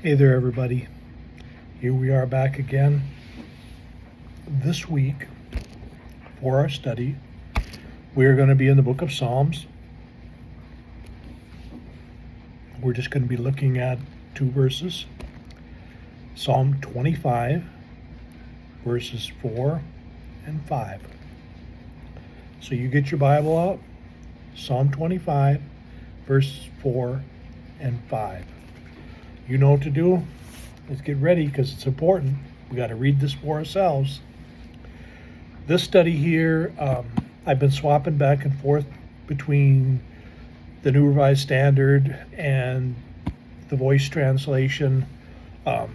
Hey there, everybody. Here we are back again this week for our study. We're going to be in the book of Psalms. We're just going to be looking at two verses. Psalm 25, verses 4 and 5. So you get your Bible out. Psalm 25, verses 4 and 5. You know what to do. Let's get ready because it's important. We got to read this for ourselves. This study here, I've been swapping back and forth between the New Revised Standard and the Voice Translation. No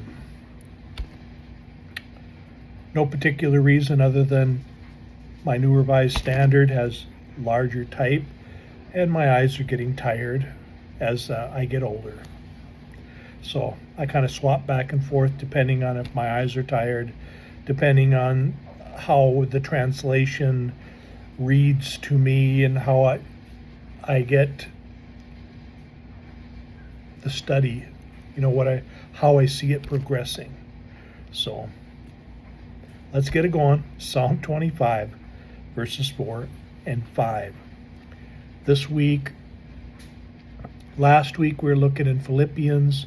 particular reason other than my New Revised Standard has larger type and my eyes are getting tired as I get older. So I kind of swap back and forth depending on if my eyes are tired, depending on how the translation reads to me and how I get the study, how I see it progressing. So let's get it going. Psalm 25, verses 4 and 5. Last week we were looking in Philippians.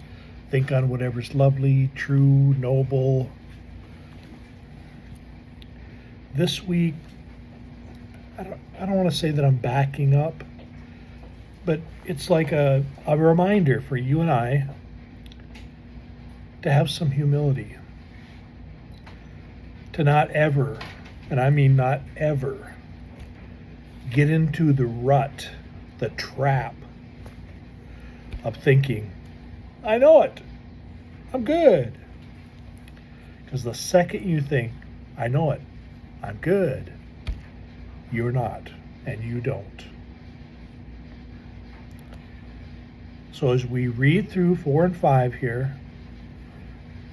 Think on whatever's lovely, true, noble. This week, I don't want to say that I'm backing up, but it's like a reminder for you and I to have some humility. To not ever, and I mean not ever, get into the rut, the trap of thinking, I know it. I'm good. Because the second you think, I know it, I'm good, you're not, and you don't. So as we read through 4 and 5 here,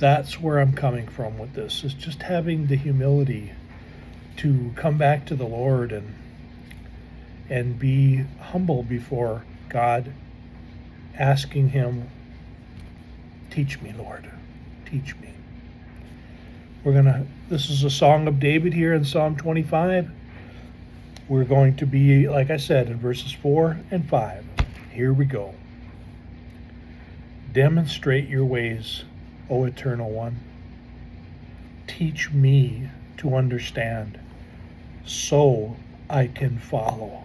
that's where I'm coming from with this, is just having the humility to come back to the Lord and be humble before God, asking Him, teach me, Lord, teach me. This is a song of David here in Psalm 25. We're going to be, like I said, in verses 4 and 5. Here we go. Demonstrate your ways, O Eternal One. Teach me to understand, so I can follow.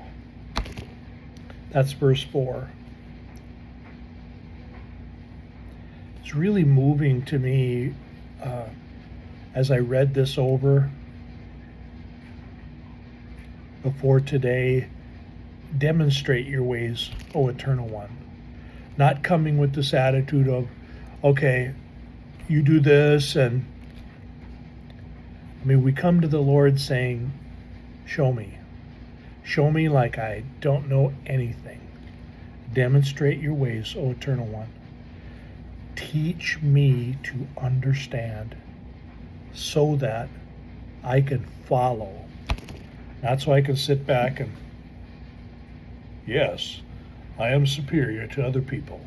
That's verse 4. It's really moving to me as I read this over before today. Demonstrate your ways, O Eternal One. Not coming with this attitude of, okay, you do this, and we come to the Lord saying, show me. Show me like I don't know anything. Demonstrate your ways, O Eternal One. Teach me to understand so that I can follow. Not so I can sit back and, yes, I am superior to other people.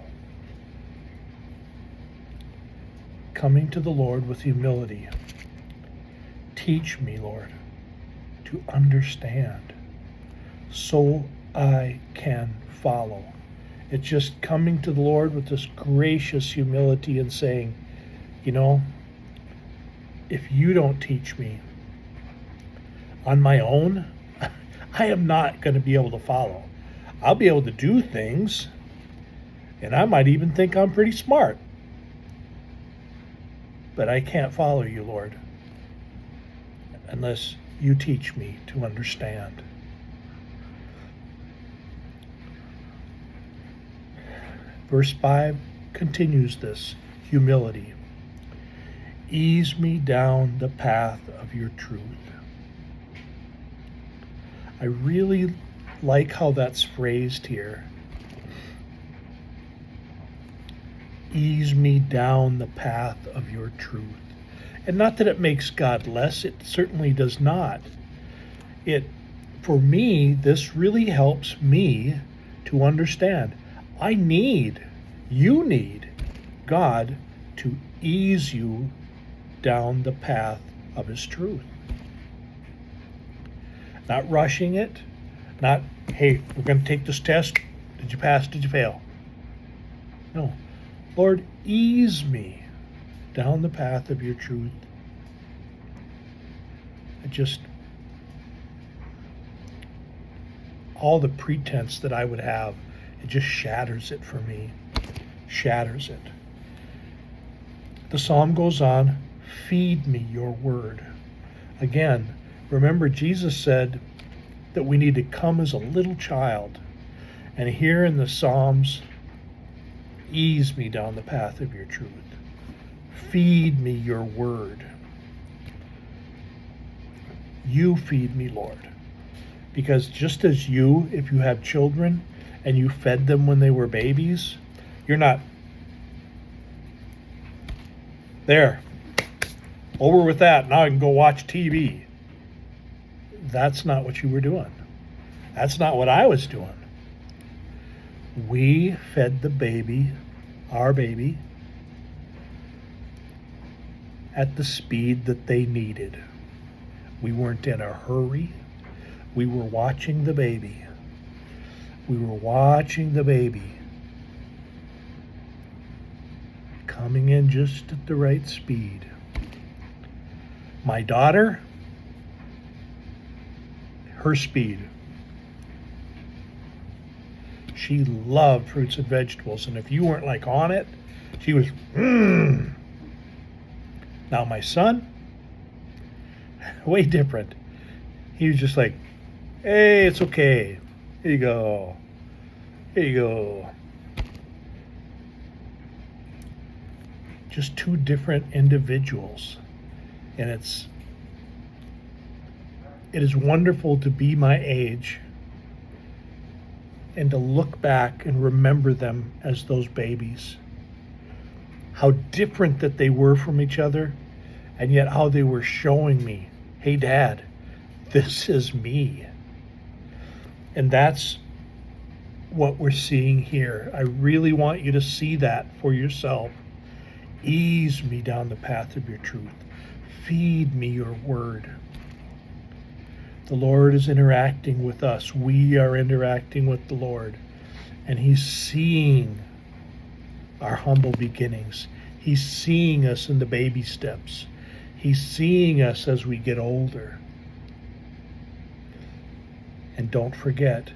Coming to the Lord with humility. Teach me, Lord, to understand so I can follow. It's just coming to the Lord with this gracious humility and saying, if you don't teach me on my own, I am not going to be able to follow. I'll be able to do things, and I might even think I'm pretty smart. But I can't follow you, Lord, unless you teach me to understand. Verse 5 continues this humility. Ease me down the path of your truth. I really like how that's phrased here. Ease me down the path of your truth. And not that it makes God less, it certainly does not. For me, this really helps me to understand. You need God to ease you down the path of his truth. Not rushing it, not, hey, we're going to take this test. Did you pass? Did you fail? No. Lord, ease me down the path of your truth. All the pretense that I would have, it just shatters it for me. Shatters it. The psalm goes on, feed me your word. Again, remember Jesus said that we need to come as a little child. And here in the Psalms, ease me down the path of your truth. Feed me your word. You feed me, Lord. Because just as you, if you have children and you fed them when they were babies, you're not, there, over with that, now I can go watch TV. That's not what you were doing. That's not what I was doing. We fed the baby, our baby, at the speed that they needed. We weren't in a hurry. We were watching the baby. We were watching the baby coming in just at the right speed. My daughter, her speed. She loved fruits and vegetables, and if you weren't like on it, she was, Now my son, way different. He was just like, hey, it's okay. Here you go. Here you go. Just two different individuals. And it is wonderful to be my age and to look back and remember them as those babies. How different that they were from each other, and yet how they were showing me, hey, Dad, this is me. And that's what we're seeing here. I really want you to see that for yourself. Ease me down the path of your truth. Feed me your word. The Lord is interacting with us. We are interacting with the Lord. And he's seeing our humble beginnings. He's seeing us in the baby steps. He's seeing us as we get older. And don't forget,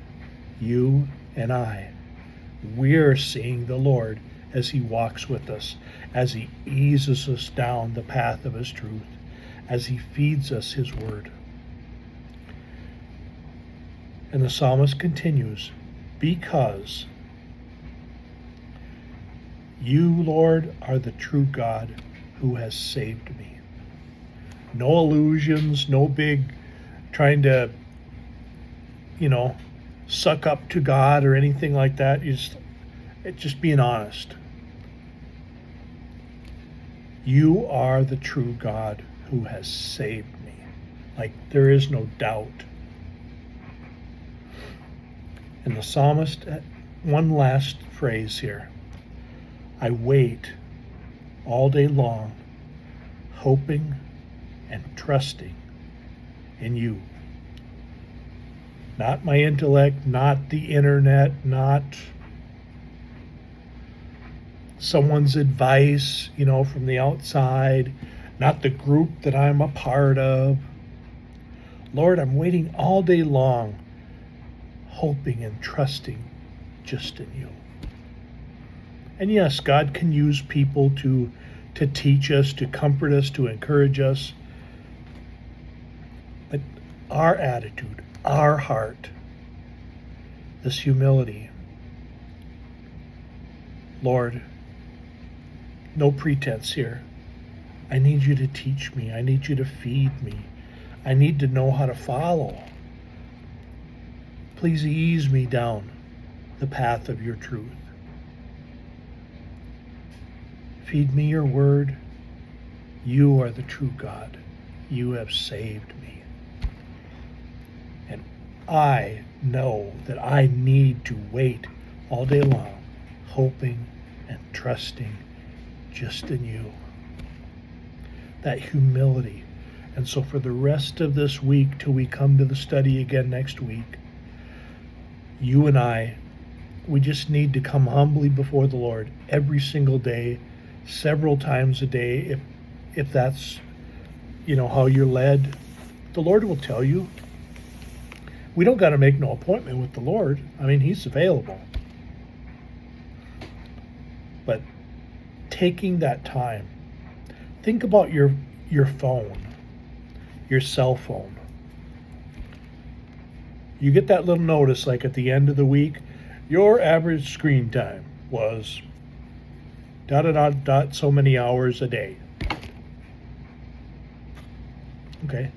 you and I, we're seeing the Lord as he walks with us, as he eases us down the path of his truth, as he feeds us his word. And the psalmist continues, because you, Lord, are the true God who has saved me. No illusions, no big trying to, suck up to God or anything like that. It's just being honest. You are the true God who has saved me. Like, there is no doubt. And the psalmist, one last phrase here. I wait all day long, hoping and trusting in you. Not my intellect, not the internet, not someone's advice, from the outside, not the group that I'm a part of. Lord, I'm waiting all day long, hoping and trusting just in you. And yes, God can use people to teach us, to comfort us, to encourage us. But our attitude, our heart, this humility, Lord, no pretense here. I need you to teach me. I need you to feed me. I need to know how to follow. Please ease me down the path of your truth. Feed me your word. You are the true God. You have saved me. And I know that I need to wait all day long, hoping and trusting just in you. That humility. And so for the rest of this week, till we come to the study again next week, you and I, we just need to come humbly before the Lord every single day, several times a day, if that's, how you're led. The Lord will tell you. We don't got to make no appointment with the Lord. I mean, He's available. But taking that time, think about your phone, your cell phone. You get that little notice like at the end of the week, your average screen time was ... so many hours a day. Okay.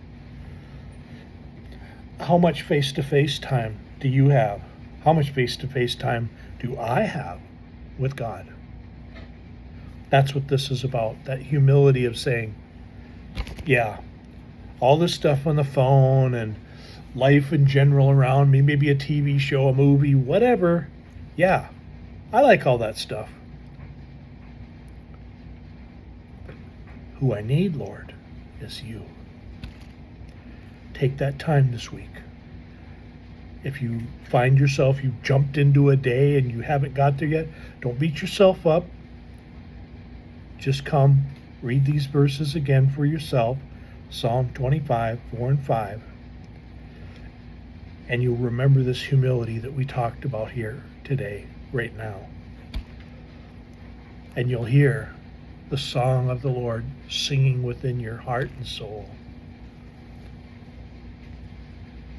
How much face-to-face time do you have? How much face-to-face time do I have with God? That's what this is about, that humility of saying, yeah, all this stuff on the phone and life in general around me, maybe a TV show, a movie, whatever. Yeah, I like all that stuff. Who I need, Lord, is you. Take that time this week. If you find yourself, you jumped into a day and you haven't got there yet, don't beat yourself up. Just come, read these verses again for yourself, Psalm 25, 4 and 5. And you'll remember this humility that we talked about here today, right now. And you'll hear the song of the Lord singing within your heart and soul.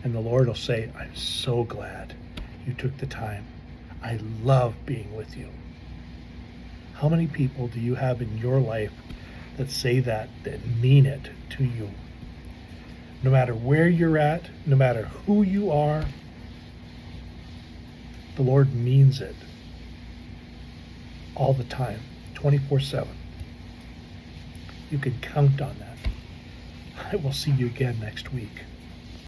And the Lord will say, I'm so glad you took the time. I love being with you. How many people do you have in your life that say that mean it to you? No matter where you're at, no matter who you are, the Lord means it all the time, 24/7. You can count on that. I will see you again next week.